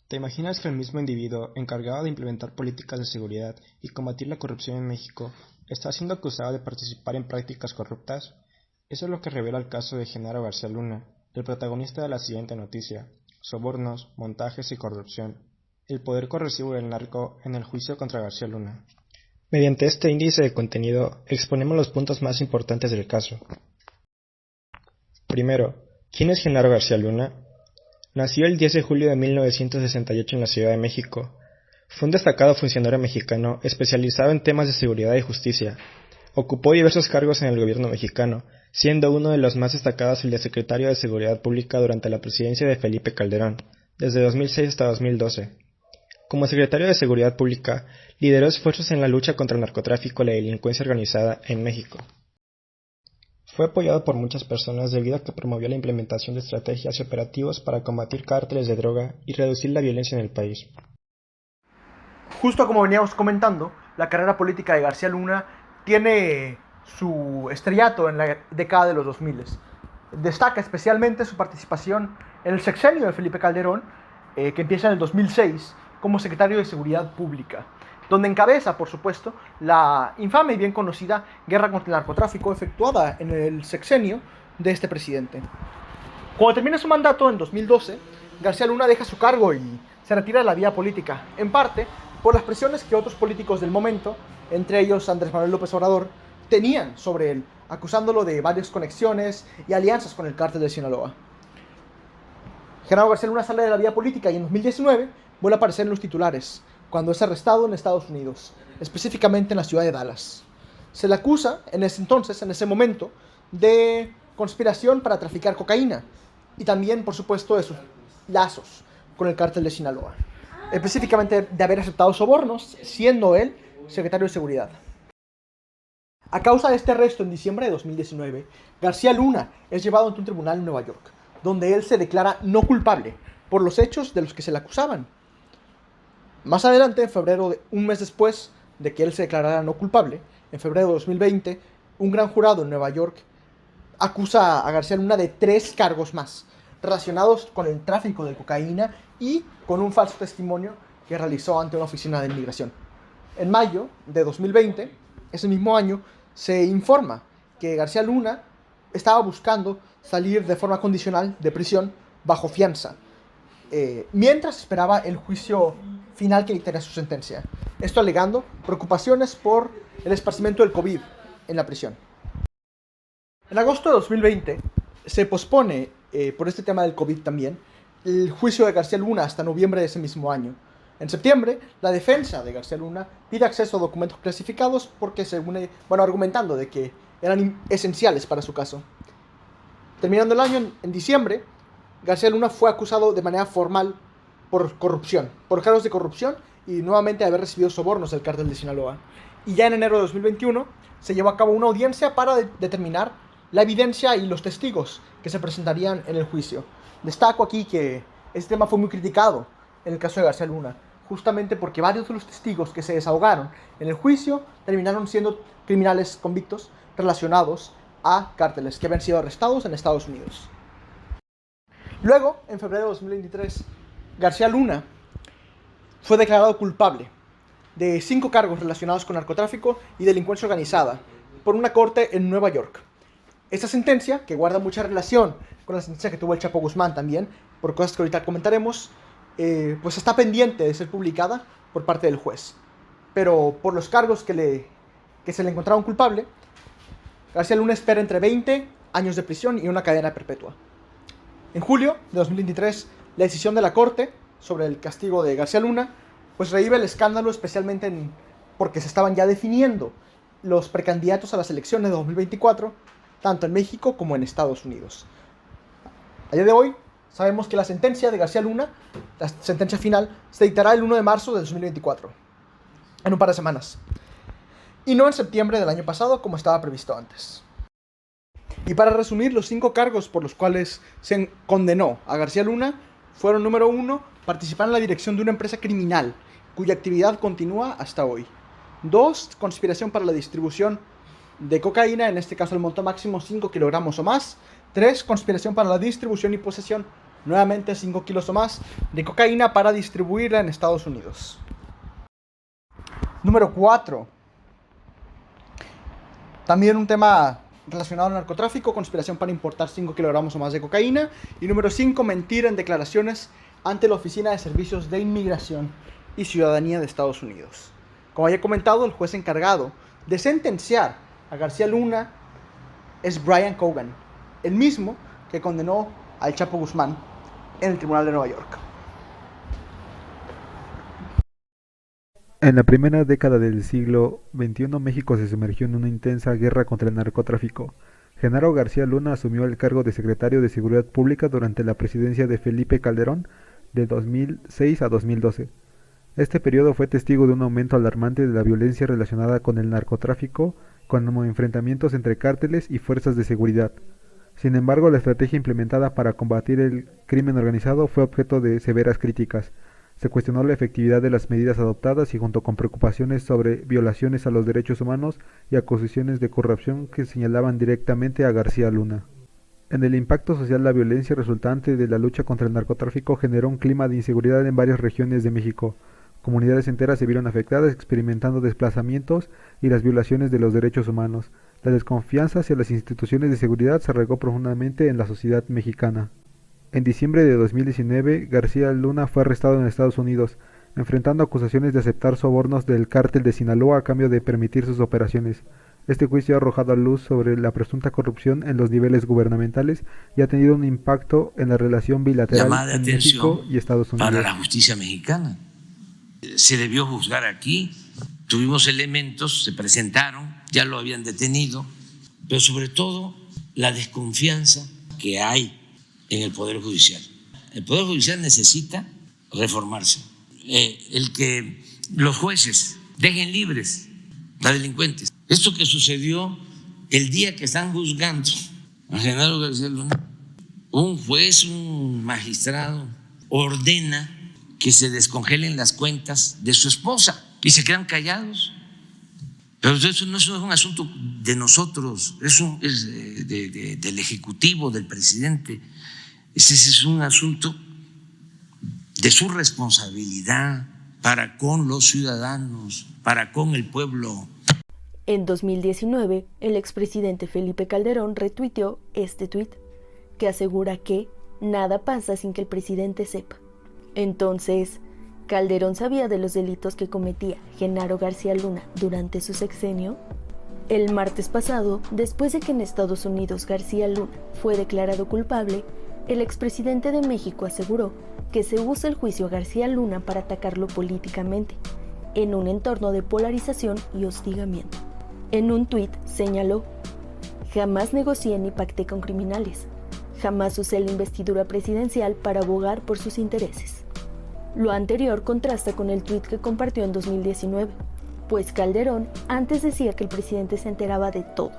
¿Te imaginas que el mismo individuo encargado de implementar políticas de seguridad y combatir la corrupción en México está siendo acusado de participar en prácticas corruptas? Eso es lo que revela el caso de Genaro García Luna, el protagonista de la siguiente noticia: sobornos, montajes y corrupción. El poder corrosivo del narco en el juicio contra García Luna. Mediante este índice de contenido exponemos los puntos más importantes del caso. Primero, ¿quién es Genaro García Luna? Nació el 10 de julio de 1968 en la Ciudad de México. Fue un destacado funcionario mexicano especializado en temas de seguridad y justicia. Ocupó diversos cargos en el gobierno mexicano, siendo uno de los más destacados el de secretario de Seguridad Pública durante la presidencia de Felipe Calderón, desde 2006 hasta 2012. Como secretario de Seguridad Pública, lideró esfuerzos en la lucha contra el narcotráfico y la delincuencia organizada en México. Fue apoyado por muchas personas debido a que promovió la implementación de estrategias y operativos para combatir cárteles de droga y reducir la violencia en el país. Justo como veníamos comentando, la carrera política de García Luna tiene su estrellato en la década de los 2000. Destaca especialmente su participación en el sexenio de Felipe Calderón, que empieza en el 2006 como secretario de Seguridad Pública, donde encabeza, por supuesto, la infame y bien conocida guerra contra el narcotráfico efectuada en el sexenio de este presidente. Cuando termina su mandato en 2012, García Luna deja su cargo y se retira de la vida política, en parte por las presiones que otros políticos del momento, entre ellos Andrés Manuel López Obrador, tenían sobre él, acusándolo de varias conexiones y alianzas con el cártel de Sinaloa. Genaro García Luna sale de la vida política y en 2019 vuelve a aparecer en los titulares, cuando es arrestado en Estados Unidos, específicamente en la ciudad de Dallas. Se le acusa en ese momento, de conspiración para traficar cocaína y también, por supuesto, de sus lazos con el cártel de Sinaloa, específicamente de haber aceptado sobornos, siendo él secretario de Seguridad. A causa de este arresto en diciembre de 2019, García Luna es llevado ante un tribunal en Nueva York, donde él se declara no culpable por los hechos de los que se le acusaban. Más adelante, en febrero, un mes después de que él se declarara no culpable, en febrero de 2020, un gran jurado en Nueva York acusa a García Luna de 3 cargos más, relacionados con el tráfico de cocaína y con un falso testimonio que realizó ante una oficina de inmigración. En mayo de 2020, ese mismo año, se informa que García Luna estaba buscando salir de forma condicional de prisión bajo fianza, mientras esperaba el juicio final que dictaría su sentencia. Esto alegando preocupaciones por el esparcimiento del COVID en la prisión. En agosto de 2020 se pospone, por este tema del COVID también, el juicio de García Luna hasta noviembre de ese mismo año. En septiembre, la defensa de García Luna pide acceso a documentos clasificados porque argumentando de que eran esenciales para su caso. Terminando el año, en diciembre, García Luna fue acusado de manera formal por corrupción, por cargos de corrupción y nuevamente de haber recibido sobornos del cártel de Sinaloa. Y ya en enero de 2021 se llevó a cabo una audiencia para determinar la evidencia y los testigos que se presentarían en el juicio. Destaco aquí que este tema fue muy criticado en el caso de García Luna, justamente porque varios de los testigos que se desahogaron en el juicio terminaron siendo criminales convictos relacionados a cárteles que habían sido arrestados en Estados Unidos. Luego, en febrero de 2023, García Luna fue declarado culpable de 5 cargos relacionados con narcotráfico y delincuencia organizada por una corte en Nueva York. Esta sentencia, que guarda mucha relación con la sentencia que tuvo el Chapo Guzmán también, por cosas que ahorita comentaremos, pues está pendiente de ser publicada por parte del juez. Pero por los cargos que se le encontraron culpable, García Luna espera entre 20 años de prisión y una cadena perpetua. En julio de 2023, la decisión de la Corte sobre el castigo de García Luna pues revive el escándalo, especialmente porque se estaban ya definiendo los precandidatos a las elecciones de 2024, tanto en México como en Estados Unidos. A día de hoy, sabemos que la sentencia de García Luna, la sentencia final, se dictará el 1 de marzo de 2024, en un par de semanas, y no en septiembre del año pasado como estaba previsto antes. Y para resumir, los 5 cargos por los cuales se condenó a García Luna fueron: número 1, participar en la dirección de una empresa criminal cuya actividad continúa hasta hoy. 2, conspiración para la distribución de cocaína, en este caso el monto máximo 5 kilogramos o más. 3, conspiración para la distribución y posesión nuevamente 5 kilos o más de cocaína para distribuirla en Estados Unidos. Número 4. También un tema relacionado al narcotráfico, conspiración para importar 5 kilogramos o más de cocaína. Y número 5, mentira en declaraciones ante la Oficina de Servicios de Inmigración y Ciudadanía de Estados Unidos. Como ya he comentado, el juez encargado de sentenciar a García Luna es Brian Cogan, el mismo que condenó al Chapo Guzmán en el Tribunal de Nueva York. En la primera década del siglo XXI, México se sumergió en una intensa guerra contra el narcotráfico. Genaro García Luna asumió el cargo de secretario de Seguridad Pública durante la presidencia de Felipe Calderón de 2006 a 2012. Este periodo fue testigo de un aumento alarmante de la violencia relacionada con el narcotráfico, con enfrentamientos entre cárteles y fuerzas de seguridad. Sin embargo, la estrategia implementada para combatir el crimen organizado fue objeto de severas críticas. Se cuestionó la efectividad de las medidas adoptadas y junto con preocupaciones sobre violaciones a los derechos humanos y acusaciones de corrupción que señalaban directamente a García Luna. En el impacto social, la violencia resultante de la lucha contra el narcotráfico generó un clima de inseguridad en varias regiones de México. Comunidades enteras se vieron afectadas, experimentando desplazamientos y las violaciones de los derechos humanos. La desconfianza hacia las instituciones de seguridad se arraigó profundamente en la sociedad mexicana. En diciembre de 2019, García Luna fue arrestado en Estados Unidos, enfrentando acusaciones de aceptar sobornos del cártel de Sinaloa a cambio de permitir sus operaciones. Este juicio ha arrojado a luz sobre la presunta corrupción en los niveles gubernamentales y ha tenido un impacto en la relación bilateral en México y Estados Unidos. Para la justicia mexicana. Se debió juzgar aquí, tuvimos elementos, se presentaron, ya lo habían detenido, pero sobre todo la desconfianza que hay en el Poder Judicial. El Poder Judicial necesita reformarse. El que los jueces dejen libres a delincuentes. Esto que sucedió el día que están juzgando a Genaro García Luna, un juez, un magistrado, ordena que se descongelen las cuentas de su esposa y se quedan callados. Pero eso no es un asunto de nosotros, es del Ejecutivo, del presidente. Ese es un asunto de su responsabilidad para con los ciudadanos, para con el pueblo. En 2019, el expresidente Felipe Calderón retuiteó este tuit, que asegura que nada pasa sin que el presidente sepa. Entonces, ¿Calderón sabía de los delitos que cometía Genaro García Luna durante su sexenio? El martes pasado, después de que en Estados Unidos García Luna fue declarado culpable, el expresidente de México aseguró que se usa el juicio a García Luna para atacarlo políticamente, en un entorno de polarización y hostigamiento. En un tuit señaló: jamás negocié ni pacté con criminales, jamás usé la investidura presidencial para abogar por sus intereses. Lo anterior contrasta con el tuit que compartió en 2019, pues Calderón antes decía que el presidente se enteraba de todo,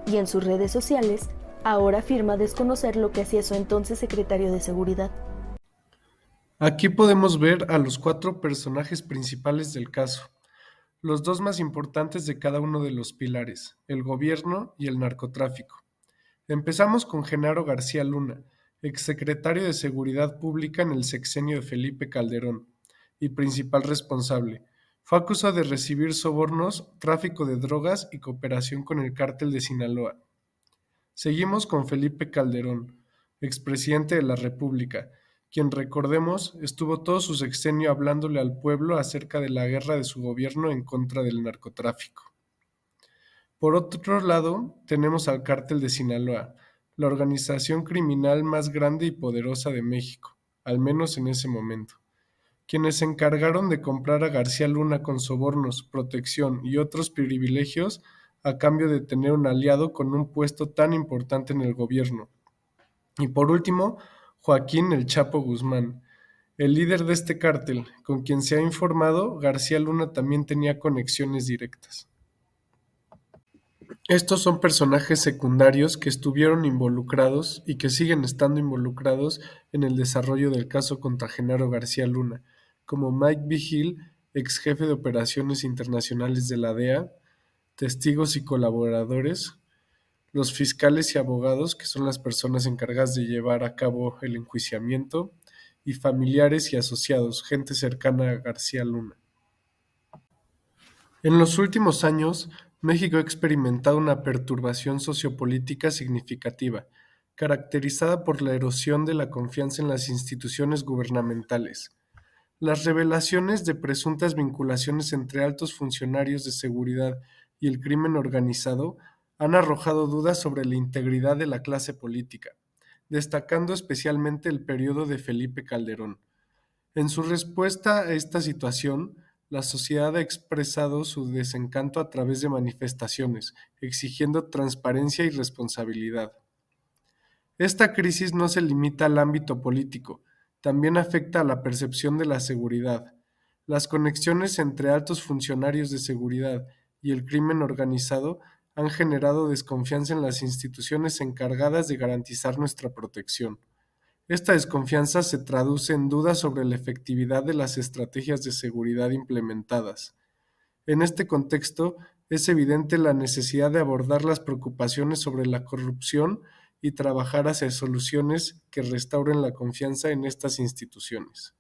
y en sus redes sociales ahora afirma desconocer lo que hacía su entonces secretario de Seguridad. Aquí podemos ver a los 4 personajes principales del caso, los 2 más importantes de cada uno de los pilares, el gobierno y el narcotráfico. Empezamos con Genaro García Luna, exsecretario de Seguridad Pública en el sexenio de Felipe Calderón y principal responsable. Fue acusado de recibir sobornos, tráfico de drogas y cooperación con el cártel de Sinaloa. Seguimos con Felipe Calderón, expresidente de la República, quien, recordemos, estuvo todo su sexenio hablándole al pueblo acerca de la guerra de su gobierno en contra del narcotráfico. Por otro lado, tenemos al cártel de Sinaloa, la organización criminal más grande y poderosa de México, al menos en ese momento, quienes se encargaron de comprar a García Luna con sobornos, protección y otros privilegios a cambio de tener un aliado con un puesto tan importante en el gobierno. Y por último, Joaquín El Chapo Guzmán, el líder de este cártel, con quien se ha informado, García Luna también tenía conexiones directas. Estos son personajes secundarios que estuvieron involucrados y que siguen estando involucrados en el desarrollo del caso contra Genaro García Luna, como Mike Vigil, ex jefe de operaciones internacionales de la DEA, testigos y colaboradores, los fiscales y abogados, que son las personas encargadas de llevar a cabo el enjuiciamiento, y familiares y asociados, gente cercana a García Luna. En los últimos años, México ha experimentado una perturbación sociopolítica significativa, caracterizada por la erosión de la confianza en las instituciones gubernamentales. Las revelaciones de presuntas vinculaciones entre altos funcionarios de seguridad y el crimen organizado han arrojado dudas sobre la integridad de la clase política, destacando especialmente el periodo de Felipe Calderón. En su respuesta a esta situación, la sociedad ha expresado su desencanto a través de manifestaciones, exigiendo transparencia y responsabilidad. Esta crisis no se limita al ámbito político, también afecta a la percepción de la seguridad. Las conexiones entre altos funcionarios de seguridad y el crimen organizado han generado desconfianza en las instituciones encargadas de garantizar nuestra protección. Esta desconfianza se traduce en dudas sobre la efectividad de las estrategias de seguridad implementadas. En este contexto, es evidente la necesidad de abordar las preocupaciones sobre la corrupción y trabajar hacia soluciones que restauren la confianza en estas instituciones.